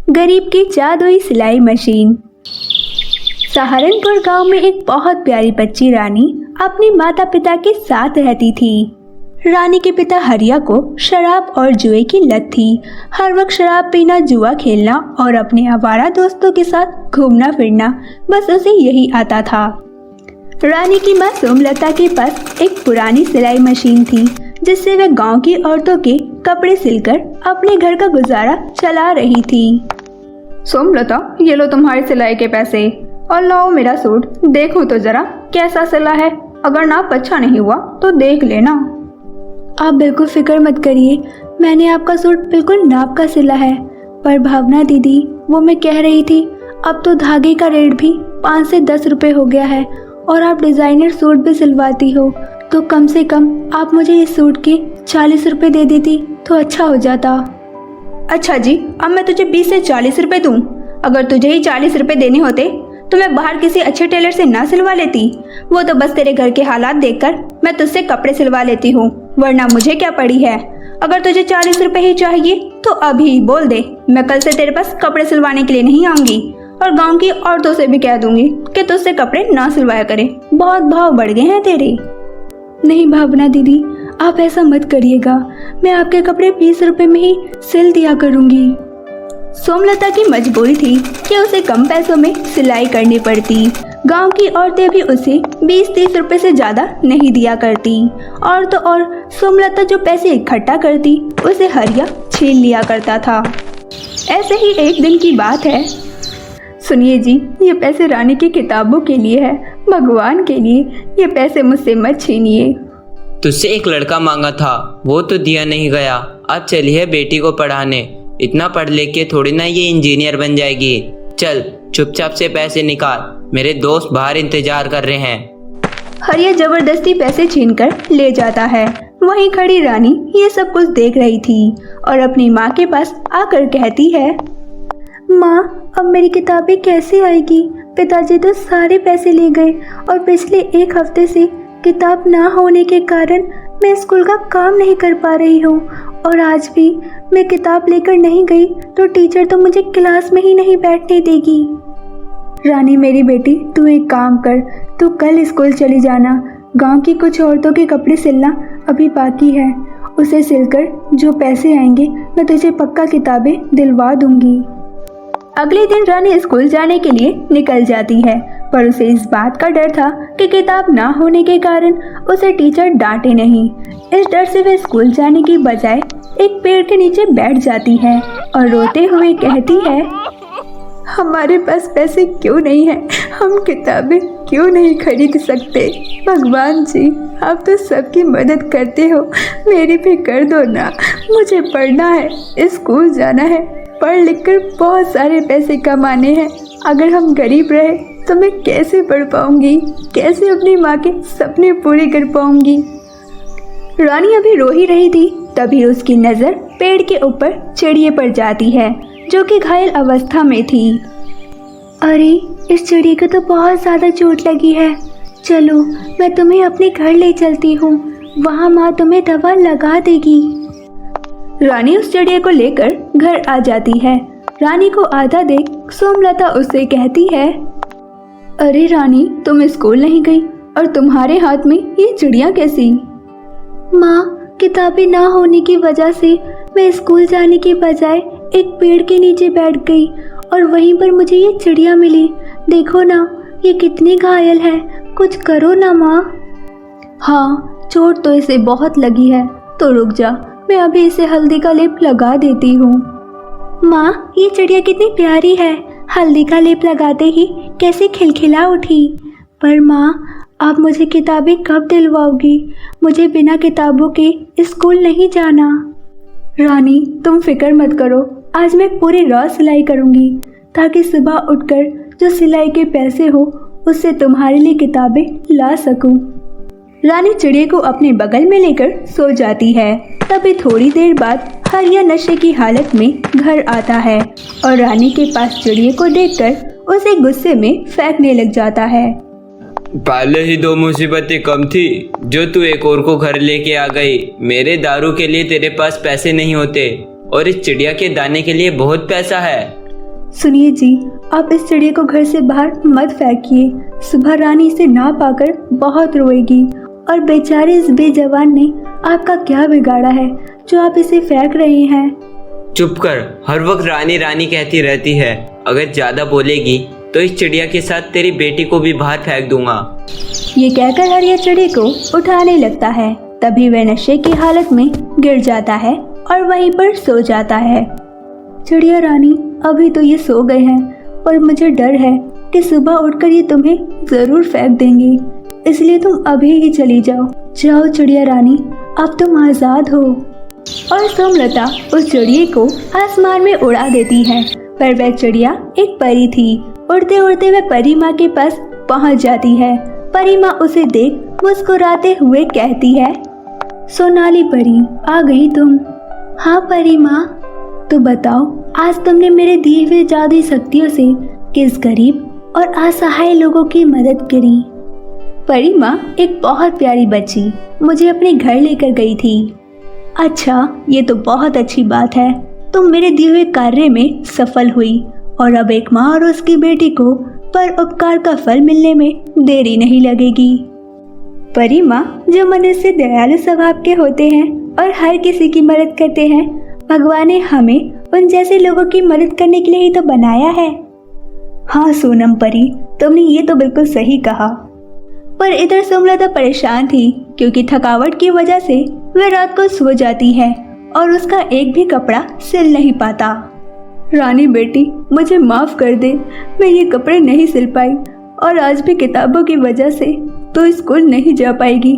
गरीब की जादुई सिलाई मशीन। सहारनपुर गांव में एक बहुत प्यारी बच्ची रानी अपने माता पिता के साथ रहती थी। रानी के पिता हरिया को शराब और जुए की लत थी। हर वक्त शराब पीना, जुआ खेलना और अपने आवारा दोस्तों के साथ घूमना फिरना, बस उसे यही आता था। रानी की माँ सोमलता के पास एक पुरानी सिलाई मशीन थी जिससे वह गांव की औरतों के कपड़े सिलकर अपने घर का गुजारा चला रही थी। सोमलता, ये लो तुम्हारे सिलाई के पैसे और लाओ मेरा सूट, देखो तो जरा कैसा सिला है। अगर नाप अच्छा नहीं हुआ तो देख लेना। आप बिल्कुल फिक्र मत करिए, मैंने आपका सूट बिल्कुल नाप का सिला है। पर भावना दीदी, वो मैं कह रही थी, अब तो धागे का रेट भी 5 से 10 रुपए हो गया है और आप डिज़ाइनर सूट भी सिलवाती हो, तो कम से कम आप मुझे इस सूट के 40 रुपए दे देती तो अच्छा हो जाता। अच्छा जी, अब मैं तुझे 20 से 40 रुपए दूं? अगर तुझे ही 40 रुपए देने होते तो मैं बाहर किसी अच्छे टेलर से ना सिलवा लेती। वो तो बस तेरे घर के हालात देखकर मैं तुझसे कपड़े सिलवा लेती हूँ, वरना मुझे क्या पड़ी है। अगर तुझे 40 रुपए ही चाहिए तो अभी बोल दे, मैं कल से तेरे पास कपड़े सिलवाने के लिए नहीं आऊंगी और गांव की औरतों से भी कह दूंगी कि तुझसे कपड़े ना सिलवाया करे। बहुत भाव बढ़ गए हैं तेरे। नहीं भावना दीदी, आप ऐसा मत करिएगा, मैं आपके कपड़े 20 रुपए में ही सिल दिया करूंगी। सोमलता की मजबूरी थी कि उसे कम पैसों में सिलाई करनी पड़ती। गांव की औरतें भी उसे 20-30 रुपए से ज़्यादा नहीं दिया करती। और तो और सोमलता जो पैसे इकट्ठा करती उसे हरिया छीन लिया करता था। ऐसे ही एक दिन की बात है। सुनिए जी, ये पैसे रानी की किताबों के लिए है, भगवान के लिए ये पैसे मुझसे मत छीनिए। तुझसे एक लड़का मांगा था, वो तो दिया नहीं गया। अब चली है बेटी को पढ़ाने, इतना पढ़ लिख के थोड़ी ना ये इंजीनियर बन जाएगी। चल चुपचाप से पैसे निकाल, मेरे दोस्त बाहर इंतजार कर रहे हैं। हरिया जबरदस्ती पैसे छीनकर ले जाता है। वहीं खड़ी रानी ये सब कुछ देख रही थी और अपनी माँ के पास आकर कहती है, माँ, अब मेरी किताबें कैसे आएगी? पिताजी तो सारे पैसे ले गए और पिछले 1 हफ्ते से किताब ना होने के कारण मैं स्कूल का काम नहीं कर पा रही हूँ और आज भी मैं किताब लेकर नहीं गई तो टीचर तो मुझे क्लास में ही नहीं बैठने देगी। रानी मेरी बेटी, तू एक काम कर, तू कल स्कूल चली जाना। गांव की कुछ औरतों के कपड़े सिलना अभी बाकी है, उसे सिलकर जो पैसे आएंगे मैं तुझे पक्का किताबें दिलवा दूंगी। अगले दिन रानी स्कूल जाने के लिए निकल जाती है, पर उसे इस बात का डर था कि किताब ना होने के कारण उसे टीचर डांटे नहीं। इस डर से वह स्कूल जाने की बजाय एक पेड़ के नीचे बैठ जाती है और रोते हुए कहती है, हमारे पास पैसे क्यों नहीं है, हम किताबें क्यों नहीं खरीद सकते। भगवान जी, आप तो सबकी मदद करते हो, मेरी भी कर दो ना। मुझे पढ़ना है, स्कूल जाना है, पढ़ लिख कर बहुत सारे पैसे कमाने हैं। अगर हम गरीब रहे तो मैं कैसे पढ़ पाऊंगी, कैसे अपनी माँ के सपने पूरे कर पाऊंगी। रानी अभी रो ही रही थी, तभी उसकी नज़र पेड़ के ऊपर चिड़िए पर जाती है जो कि घायल अवस्था में थी। अरे, इस चिड़िए को तो बहुत ज़्यादा चोट लगी है, चलो मैं तुम्हें अपने घर ले चलती हूँ, वहाँ माँ तुम्हें दवा लगा देगी। रानी उस चिड़िया को लेकर घर आ जाती है। रानी को आधा देख सोमलता उससे कहती है, अरे रानी, तुम स्कूल नहीं गई और तुम्हारे हाथ में ये चिड़िया कैसी? माँ, किताबें ना होने की वजह से मैं स्कूल जाने के बजाय एक पेड़ के नीचे बैठ गई और वहीं पर मुझे ये चिड़िया मिली। देखो ना, ये कितनी घायल है, कुछ करो ना माँ। हाँ, चोट तो इसे बहुत लगी है, तो रुक जा, मैं अभी इसे हल्दी का लेप लगा देती हूँ। माँ, ये चिड़िया कितनी प्यारी है, हल्दी का लेप लगाते ही कैसे खिलखिला उठी। पर माँ, आप मुझे किताबें कब दिलवाओगी? मुझे बिना किताबों के स्कूल नहीं जाना। रानी, तुम फिक्र मत करो, आज मैं पूरी रात सिलाई करूँगी ताकि सुबह उठकर जो सिलाई के पैसे हो उससे तुम्हारे लिए किताबें ला सकूँ। रानी चिड़िया को अपने बगल में लेकर सो जाती है। तभी थोड़ी देर बाद हरिया नशे की हालत में घर आता है और रानी के पास चिड़िया को देखकर उसे गुस्से में फेंकने लग जाता है। पहले ही 2 मुसीबतें कम थी जो तू एक और को घर लेके आ गई। मेरे दारू के लिए तेरे पास पैसे नहीं होते और इस चिड़िया के दाने के लिए बहुत पैसा है। सुनिए जी, आप इस चिड़िया को घर से बाहर मत फेंकिए। सुबह रानी इसे ना पाकर बहुत रोएगी। और बेचारे इस बेजवान ने आपका क्या बिगाड़ा है जो आप इसे फेंक रहे हैं? चुप कर, हर वक्त रानी रानी कहती रहती है। अगर ज्यादा बोलेगी तो इस चिड़िया के साथ तेरी बेटी को भी बाहर फेंक दूंगा। ये कहकर हरिया चिड़ी को उठाने लगता है। तभी वह नशे की हालत में गिर जाता है और वहीं पर सो जाता है। चिड़िया रानी, अभी तो ये सो गए हैं, पर मुझे डर है कि सुबह उठकर ये तुम्हें जरूर फेंक देंगे, इसलिए तुम अभी ही चली जाओ। जाओ चिड़िया रानी, अब तुम आजाद हो। और सोमलता उस चिड़िया को आसमान में उड़ा देती है। पर वह चिड़िया एक परी थी। उड़ते उड़ते वह परी माँ के पास पहुँच जाती है। परी माँ उसे देख मुस्कुराते हुए कहती है, सोनाली परी, आ गई तुम? हाँ परी माँ, तो बताओ आज तुमने मेरे दिए हुए जादुई शक्तियों से किस गरीब और असहाय लोगों की मदद करी? परी माँ एक बहुत प्यारी बच्ची मुझे अपने घर लेकर गई थी। अच्छा, ये तो बहुत अच्छी बात है। तुम मेरे दिए हुए कार्य में सफल हुई और अब एक माँ और उसकी बेटी को पर उपकार का फल मिलने में देरी नहीं लगेगी। परी माँ जो मनुष्य दयालु स्वभाव के होते हैं और हर किसी की मदद करते हैं, भगवान ने हमें उन जैसे लोगों की मदद करने के लिए ही तो बनाया है। हाँ सोनम परी, तुमने ये तो बिल्कुल सही कहा। पर इधर सोमलता परेशान थी क्योंकि थकावट की वजह से वह रात को सो जाती है और उसका एक भी कपड़ा सिल नहीं पाता। रानी बेटी, मुझे माफ कर दे, मैं ये कपड़े नहीं सिल पाई और आज भी किताबों की वजह से तो स्कूल नहीं जा पाएगी।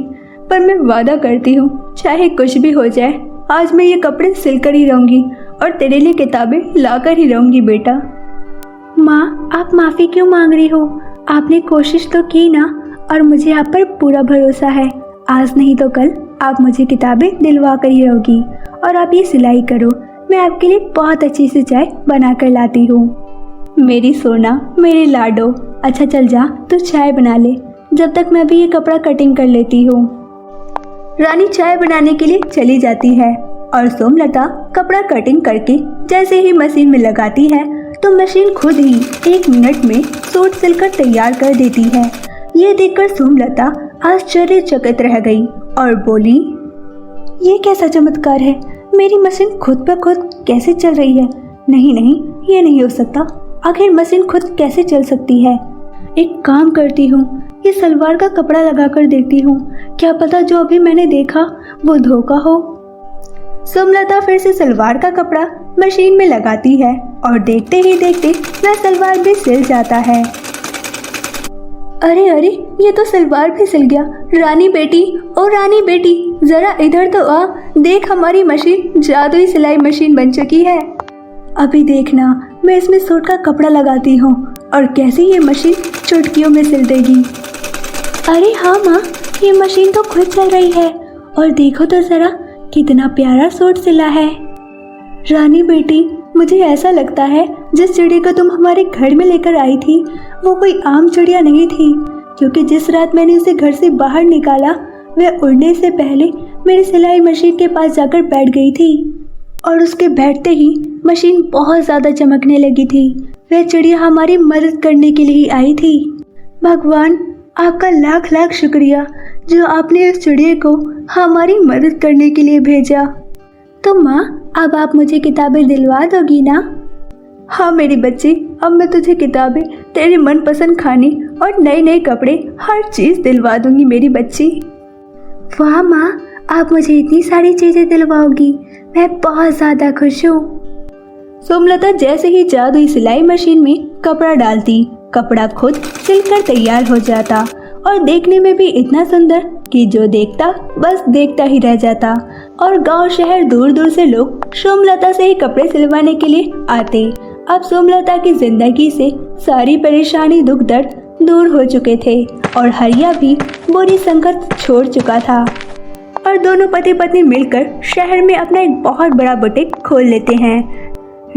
पर मैं वादा करती हूँ, चाहे कुछ भी हो जाए, आज मैं ये कपड़े सिलकर ही रहूंगी और तेरे लिए किताबें लाकर ही रहूंगी बेटा। माँ, आप माफी क्यों मांग रही हो? आपने कोशिश तो की ना, और मुझे आप पर पूरा भरोसा है। आज नहीं तो कल आप मुझे किताबें दिलवा कर ही रहोगी। और आप ये सिलाई करो, मैं आपके लिए बहुत अच्छी सी चाय बना कर लाती हूँ। मेरी सोना, मेरे लाडो, अच्छा चल जा, तू चाय बना ले, जब तक मैं भी ये कपड़ा कटिंग कर लेती हूँ। रानी चाय बनाने के लिए चली जाती है और सोमलता कपड़ा कटिंग करके जैसे ही मशीन में लगाती है तो मशीन खुद ही 1 मिनट में सूट सिलकर तैयार कर देती है। ये देखकर सोमलता आश्चर्यचकित रह गई और बोली, ये कैसा चमत्कार है? मेरी मशीन खुद ब खुद कैसे चल रही है? नहीं नहीं, ये नहीं हो सकता। आखिर मशीन खुद कैसे चल सकती है? एक काम करती हूँ, ये सलवार का कपड़ा लगा कर देखती हूँ, क्या पता जो अभी मैंने देखा वो धोखा हो। सोमलता फिर से सलवार का कपड़ा मशीन में लगाती है और देखते ही देखते वह सलवार भी सिल जाता है। अरे अरे, ये तो सलवार भी सिल गया। रानी बेटी, ओ रानी बेटी, जरा इधर तो आ, देख हमारी मशीन जादुई सिलाई मशीन बन चुकी है। अभी देखना, मैं इसमें सूट का कपड़ा लगाती हूँ और कैसे ये मशीन चुटकियों में सिल देगी। अरे हाँ माँ, ये मशीन तो खुद चल रही है और देखो तो जरा कितना प्यारा सूट सिला है। रानी बेटी, मुझे ऐसा लगता है जिस चिड़िया को तुम हमारे घर में लेकर आई थी वो कोई आम चिड़िया नहीं थी, क्योंकि जिस रात मैंने उसे घर से बाहर निकाला वह उड़ने से पहले मेरी सिलाई मशीन के पास जाकर बैठ गई थी और उसके बैठते ही मशीन बहुत ज़्यादा चमकने लगी थी। वह चिड़िया हमारी मदद करने के लिए ही आई थी। भगवान, आपका लाख लाख शुक्रिया जो आपने उस चिड़िया को हमारी मदद करने के लिए भेजा। तो माँ, अब आप मुझे किताबें दिलवा दोगी ना? हाँ मेरी बच्ची, अब मैं तुझे किताबें, तेरे मनपसंद खाने और नए नए कपड़े, हर चीज़ दिलवा दूंगी मेरी बच्ची। वाह माँ, आप मुझे इतनी सारी चीज़ें दिलवाओगी, मैं बहुत ज़्यादा खुश हूँ। सोमलता जैसे ही जादुई सिलाई मशीन में कपड़ा डालती, कपड़ा खुद सिलकर तैयार हो जाता और देखने में भी इतना सुंदर कि जो देखता बस देखता ही रह जाता। और गांव शहर दूर दूर से लोग सोमलता से ही कपड़े सिलवाने के लिए आते। अब सोमलता की जिंदगी से सारी परेशानी दुख दर्द दूर हो चुके थे और हरिया भी बुरी संकट छोड़ चुका था और दोनों पति पत्नी मिलकर शहर में अपना एक बहुत बड़ा बुटीक खोल लेते हैं।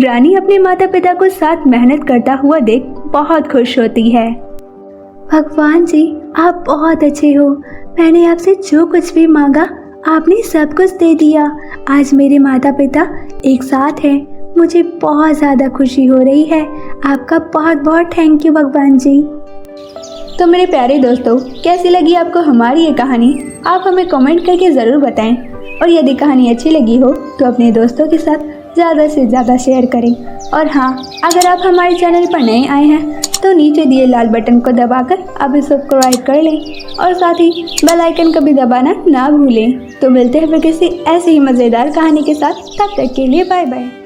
रानी अपने माता पिता को साथ मेहनत करता हुआ देख बहुत खुश होती है। भगवान जी, आप बहुत अच्छे हो। मैंने आपसे जो कुछ भी मांगा आपने सब कुछ दे दिया। आज मेरे माता पिता एक साथ हैं, मुझे बहुत ज़्यादा खुशी हो रही है। आपका बहुत बहुत थैंक यू भगवान जी। तो मेरे प्यारे दोस्तों, कैसी लगी आपको हमारी ये कहानी? आप हमें कमेंट करके ज़रूर बताएं। और यदि कहानी अच्छी लगी हो तो अपने दोस्तों के साथ ज़्यादा से ज़्यादा शेयर करें। और हाँ, अगर आप हमारे चैनल पर नए आए हैं तो नीचे दिए लाल बटन को दबाकर आप इसे सब्सक्राइब कर लें और साथ ही बेल आइकन को भी दबाना ना भूलें। तो मिलते हैं फिर किसी ऐसी ही मज़ेदार कहानी के साथ। तब तक के लिए बाय बाय।